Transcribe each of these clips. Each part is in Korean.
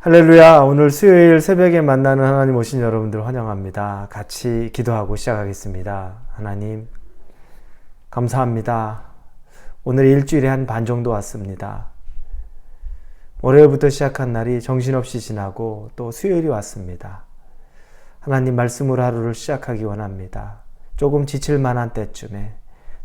할렐루야. 오늘 수요일 새벽에 만나는 하나님 오신 여러분들 환영합니다. 같이 기도하고 시작하겠습니다. 하나님 감사합니다. 오늘 일주일에 한 반 정도 왔습니다. 월요일부터 시작한 날이 정신없이 지나고 또 수요일이 왔습니다. 하나님 말씀으로 하루를 시작하기 원합니다. 조금 지칠 만한 때쯤에,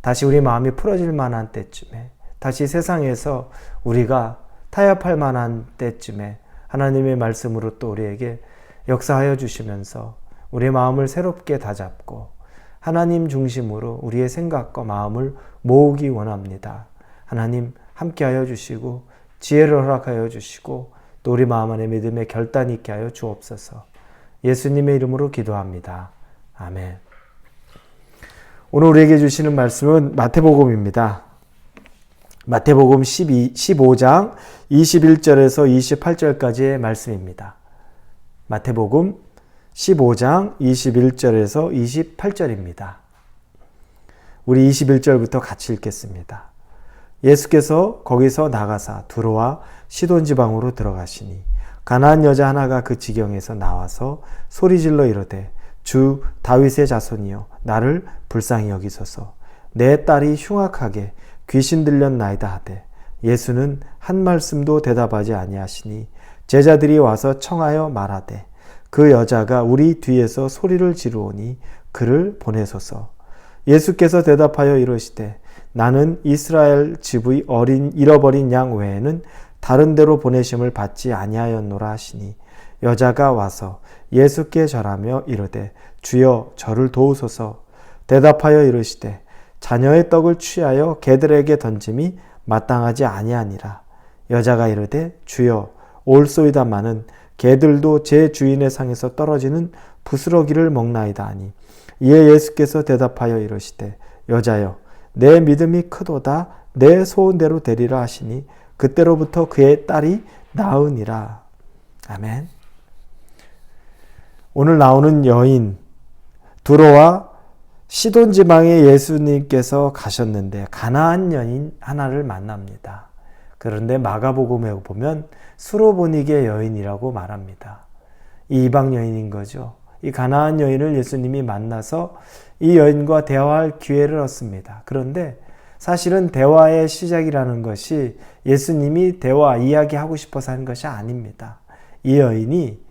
다시 우리 마음이 풀어질 만한 때쯤에, 다시 세상에서 우리가 타협할 만한 때쯤에 하나님의 말씀으로 또 우리에게 역사하여 주시면서 우리의 마음을 새롭게 다잡고 하나님 중심으로 우리의 생각과 마음을 모으기 원합니다. 하나님 함께하여 주시고 지혜를 허락하여 주시고 또 우리 마음 안에 믿음의 결단이 있게 하여 주옵소서. 예수님의 이름으로 기도합니다. 아멘. 오늘 우리에게 주시는 말씀은 마태복음입니다. 마태복음 15장 21절에서 28절까지의 말씀입니다. 마태복음 15장 21절에서 28절입니다. 우리 21절부터 같이 읽겠습니다. 예수께서 거기서 나가사 두로와 시돈 지방으로 들어가시니 가나안 여자 하나가 그 지경에서 나와서 소리질러 이르되 주 다윗의 자손이여 나를 불쌍히 여기소서. 내 딸이 흉악하게 귀신 들렸나이다 하되 예수는 한 말씀도 대답하지 아니하시니 제자들이 와서 청하여 말하되 그 여자가 우리 뒤에서 소리를 지르오니 그를 보내소서. 예수께서 대답하여 이르시되 나는 이스라엘 집의 잃어버린 양 외에는 다른 데로 보내심을 받지 아니하였노라 하시니 여자가 와서 예수께 절하며 이르되 주여 저를 도우소서. 대답하여 이르시되 자녀의 떡을 취하여 개들에게 던짐이 마땅하지 아니하니라. 여자가 이르되 주여 올소이다마는 개들도 제 주인의 상에서 떨어지는 부스러기를 먹나이다 하니 이에 예수께서 대답하여 이르시되 여자여 내 믿음이 크도다 내 소원대로 되리라 하시니 그때로부터 그의 딸이 나으니라. 아멘. 오늘 나오는 여인 두로와 시돈 지방에 예수님께서 가셨는데 가나안 여인 하나를 만납니다. 그런데 마가복음에 보면 수로보니게 여인이라고 말합니다. 이 이방 여인인 거죠. 이 가나안 여인을 예수님이 만나서 이 여인과 대화할 기회를 얻습니다. 그런데 사실은 대화의 시작이라는 것이 예수님이 이야기하고 싶어서 한 것이 아닙니다. 이 여인이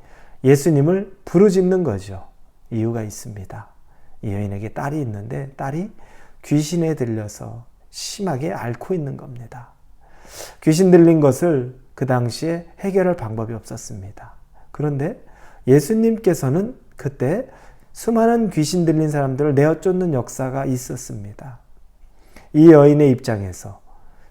예수님을 부르짖는 거죠. 이유가 있습니다. 이 여인에게 딸이 있는데 딸이 귀신에 들려서 심하게 앓고 있는 겁니다. 귀신 들린 것을 그 당시에 해결할 방법이 없었습니다. 그런데 예수님께서는 그때 수많은 귀신 들린 사람들을 내어쫓는 역사가 있었습니다. 이 여인의 입장에서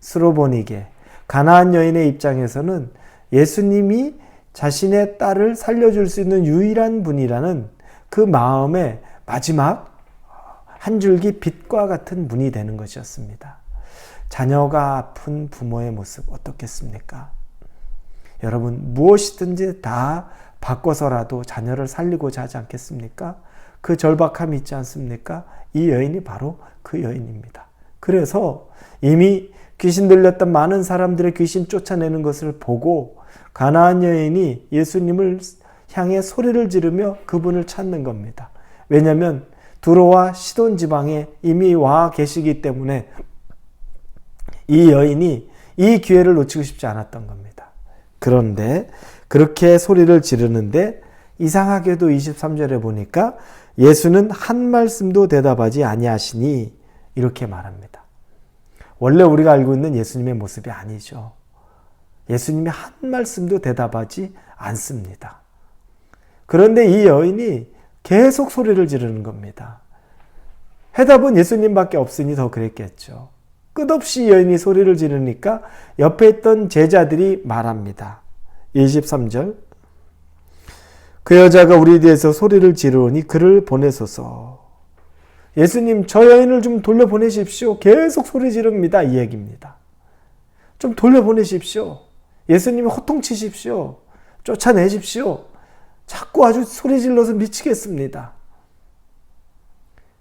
수로보니게 가나안 여인의 입장에서는 예수님이 자신의 딸을 살려줄 수 있는 유일한 분이라는 그 마음에 마지막 한 줄기 빛과 같은 분이 되는 것이었습니다. 자녀가 아픈 부모의 모습 어떻겠습니까? 여러분 무엇이든지 다 바꿔서라도 자녀를 살리고자 하지 않겠습니까? 그 절박함이 있지 않습니까? 이 여인이 바로 그 여인입니다. 그래서 이미 귀신 들렸던 많은 사람들의 귀신 쫓아내는 것을 보고 가나안 여인이 예수님을 향해 소리를 지르며 그분을 찾는 겁니다. 왜냐하면 두로와 시돈 지방에 이미 와 계시기 때문에 이 여인이 이 기회를 놓치고 싶지 않았던 겁니다. 그런데 그렇게 소리를 지르는데 이상하게도 23절에 보니까 예수는 한 말씀도 대답하지 아니하시니 이렇게 말합니다. 원래 우리가 알고 있는 예수님의 모습이 아니죠. 예수님이 한 말씀도 대답하지 않습니다. 그런데 이 여인이 계속 소리를 지르는 겁니다. 해답은 예수님밖에 없으니 더 그랬겠죠. 끝없이 여인이 소리를 지르니까 옆에 있던 제자들이 말합니다. 23절 그 여자가 우리 뒤에서 소리를 지르니 그를 보내소서. 예수님 저 여인을 좀 돌려보내십시오. 계속 소리 지릅니다. 이 얘기입니다. 좀 돌려보내십시오. 예수님이 호통치십시오. 쫓아내십시오. 자꾸 아주 소리 질러서 미치겠습니다.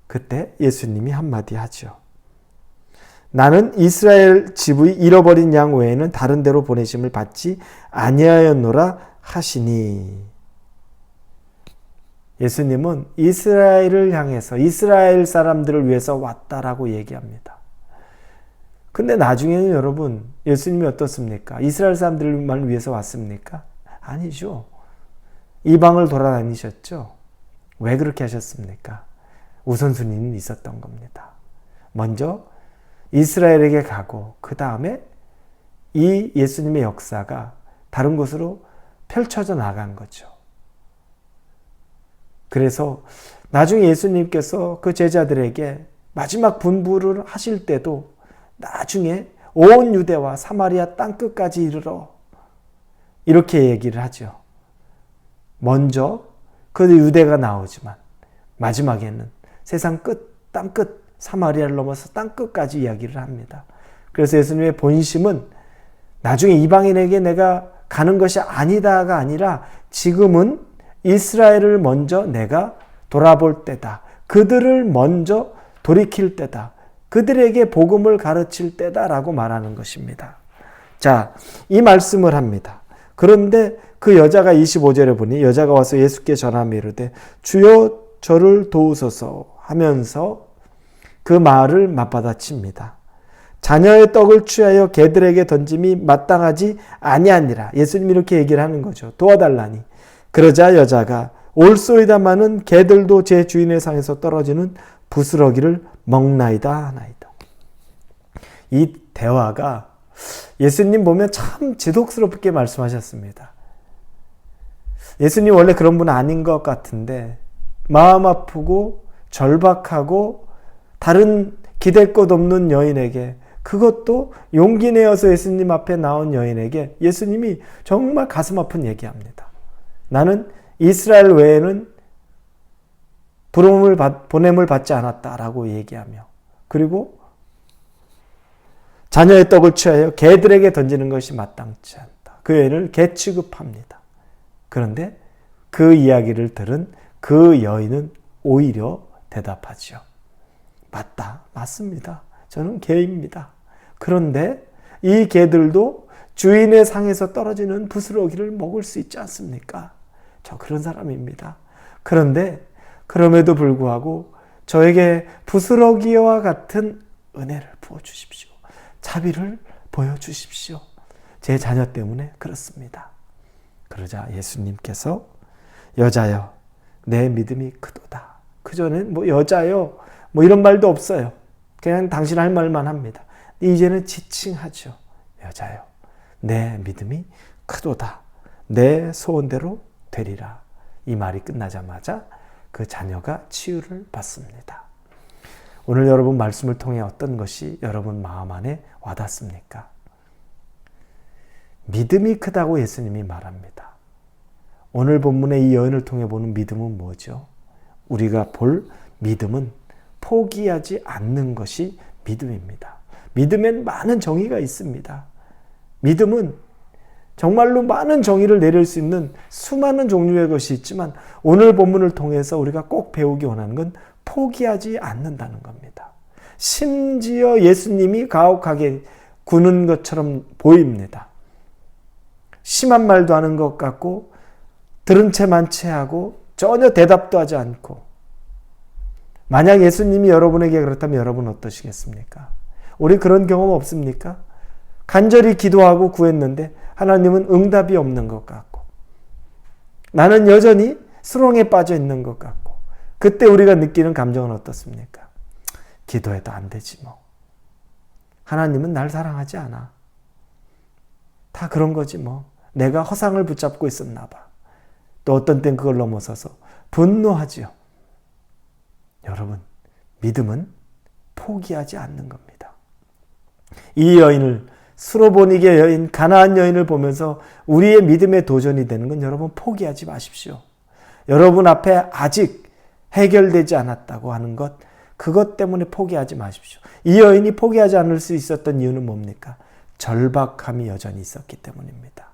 그때 예수님이 한마디 하죠. 나는 이스라엘 집의 잃어버린 양 외에는 다른 데로 보내심을 받지 아니하였노라 하시니. 예수님은 이스라엘을 향해서 이스라엘 사람들을 위해서 왔다라고 얘기합니다. 근데 나중에는 여러분 예수님이 어떻습니까? 이스라엘 사람들만 위해서 왔습니까? 아니죠. 이방을 돌아다니셨죠. 왜 그렇게 하셨습니까? 우선순위는 있었던 겁니다. 먼저 이스라엘에게 가고 그 다음에 이 예수님의 역사가 다른 곳으로 펼쳐져 나간 거죠. 그래서 나중에 예수님께서 그 제자들에게 마지막 분부를 하실 때도 나중에 온 유대와 사마리아 땅끝까지 이르러 이렇게 얘기를 하죠. 먼저 그 유대가 나오지만 마지막에는 세상 끝, 땅끝, 사마리아를 넘어서 땅끝까지 이야기를 합니다. 그래서 예수님의 본심은 나중에 이방인에게 내가 가는 것이 아니다가 아니라 지금은 이스라엘을 먼저 내가 돌아볼 때다. 그들을 먼저 돌이킬 때다. 그들에게 복음을 가르칠 때다라고 말하는 것입니다. 자, 이 말씀을 합니다. 그런데 그 여자가 25절에 보니 여자가 와서 예수께 전하며 이르되 주여 저를 도우소서 하면서 그 말을 맞받아칩니다. 자녀의 떡을 취하여 개들에게 던짐이 마땅하지 아니하니라. 예수님이 이렇게 얘기를 하는 거죠. 도와달라니. 그러자 여자가 올소이다마는 개들도 제 주인의 상에서 떨어지는 부스러기를 먹나이다 하나이다. 이 대화가 예수님 보면 참 지독스럽게 말씀하셨습니다. 예수님 원래 그런 분 아닌 것 같은데 마음 아프고 절박하고 다른 기댈 것 없는 여인에게, 그것도 용기 내어서 예수님 앞에 나온 여인에게 예수님이 정말 가슴 아픈 얘기합니다. 나는 이스라엘 외에는 보냄을 받지 않았다라고 얘기하며, 그리고 자녀의 떡을 취하여 개들에게 던지는 것이 마땅치 않다. 그 여인을 개 취급합니다. 그런데 그 이야기를 들은 그 여인은 오히려 대답하죠. 맞다. 맞습니다. 저는 개입니다. 그런데 이 개들도 주인의 상에서 떨어지는 부스러기를 먹을 수 있지 않습니까? 저 그런 사람입니다. 그런데 그럼에도 불구하고 저에게 부스러기와 같은 은혜를 부어주십시오. 자비를 보여주십시오. 제 자녀 때문에 그렇습니다. 그러자 예수님께서 여자여 내 믿음이 크도다. 그전엔 여자여 이런 말도 없어요. 그냥 당신 할 말만 합니다. 이제는 지칭하죠. 여자여 내 믿음이 크도다. 내 소원대로 되리라. 이 말이 끝나자마자 그 자녀가 치유를 받습니다. 오늘 여러분 말씀을 통해 어떤 것이 여러분 마음 안에 와닿습니까? 믿음이 크다고 예수님이 말합니다. 오늘 본문의 이 여인을 통해 보는 믿음은 뭐죠? 우리가 볼 믿음은 포기하지 않는 것이 믿음입니다. 믿음엔 많은 정의가 있습니다. 믿음은 정말로 많은 정의를 내릴 수 있는 수많은 종류의 것이 있지만 오늘 본문을 통해서 우리가 꼭 배우기 원하는 건 포기하지 않는다는 겁니다. 심지어 예수님이 가혹하게 구는 것처럼 보입니다. 심한 말도 하는 것 같고 들은 채만 채하고 전혀 대답도 하지 않고, 만약 예수님이 여러분에게 그렇다면 여러분 어떠시겠습니까? 우리 그런 경험 없습니까? 간절히 기도하고 구했는데 하나님은 응답이 없는 것 같고, 나는 여전히 수렁에 빠져 있는 것 같고, 그때 우리가 느끼는 감정은 어떻습니까? 기도해도 안 되지 뭐. 하나님은 날 사랑하지 않아. 다 그런 거지 뭐. 내가 허상을 붙잡고 있었나 봐. 또 어떤 땐 그걸 넘어서서 분노하지요. 여러분, 믿음은 포기하지 않는 겁니다. 이 여인을, 수로보니게 여인, 가나안 여인을 보면서 우리의 믿음의 도전이 되는 건 여러분 포기하지 마십시오. 여러분 앞에 아직 해결되지 않았다고 하는 것, 그것 때문에 포기하지 마십시오. 이 여인이 포기하지 않을 수 있었던 이유는 뭡니까? 절박함이 여전히 있었기 때문입니다.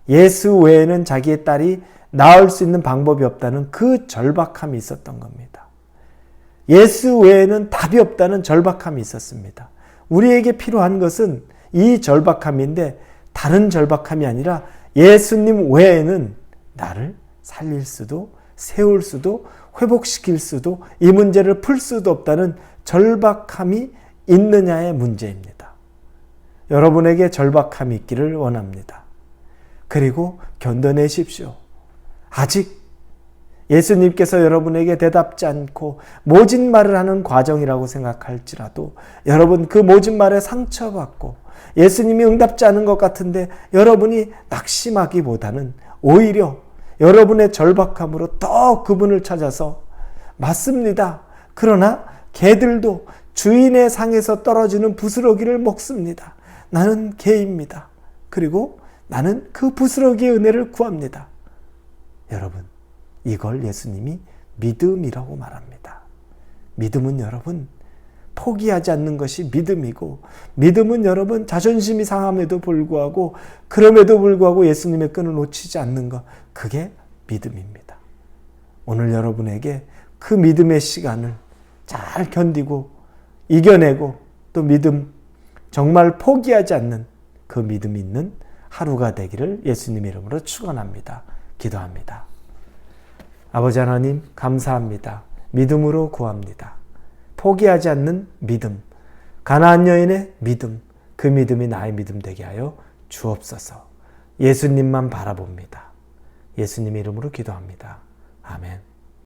예수 외에는 자기의 딸이 낳을 수 있는 방법이 없다는 그 절박함이 있었던 겁니다. 예수 외에는 답이 없다는 절박함이 있었습니다. 우리에게 필요한 것은 이 절박함인데 다른 절박함이 아니라 예수님 외에는 나를 살릴 수도 세울 수도 회복시킬 수도 이 문제를 풀 수도 없다는 절박함이 있느냐의 문제입니다. 여러분에게 절박함이 있기를 원합니다. 그리고 견뎌내십시오. 아직 예수님께서 여러분에게 대답지 않고 모진 말을 하는 과정이라고 생각할지라도 여러분 그 모진 말에 상처받고 예수님이 응답지 않은 것 같은데 여러분이 낙심하기보다는 오히려 여러분의 절박함으로 더 그분을 찾아서 맞습니다. 그러나 개들도 주인의 상에서 떨어지는 부스러기를 먹습니다. 나는 개입니다. 그리고 나는 그 부스러기의 은혜를 구합니다. 여러분, 이걸 예수님이 믿음이라고 말합니다. 믿음은 여러분 포기하지 않는 것이 믿음이고, 믿음은 여러분 자존심이 상함에도 불구하고 그럼에도 불구하고 예수님의 끈을 놓치지 않는 것, 그게 믿음입니다. 오늘 여러분에게 그 믿음의 시간을 잘 견디고 이겨내고 또 믿음, 정말 포기하지 않는 그 믿음 있는 하루가 되기를 예수님 이름으로 축원합니다. 기도합니다. 아버지 하나님 감사합니다. 믿음으로 구합니다. 포기하지 않는 믿음, 가나안 여인의 믿음, 그 믿음이 나의 믿음 되게 하여 주옵소서. 예수님만 바라봅니다. 예수님 이름으로 기도합니다. 아멘.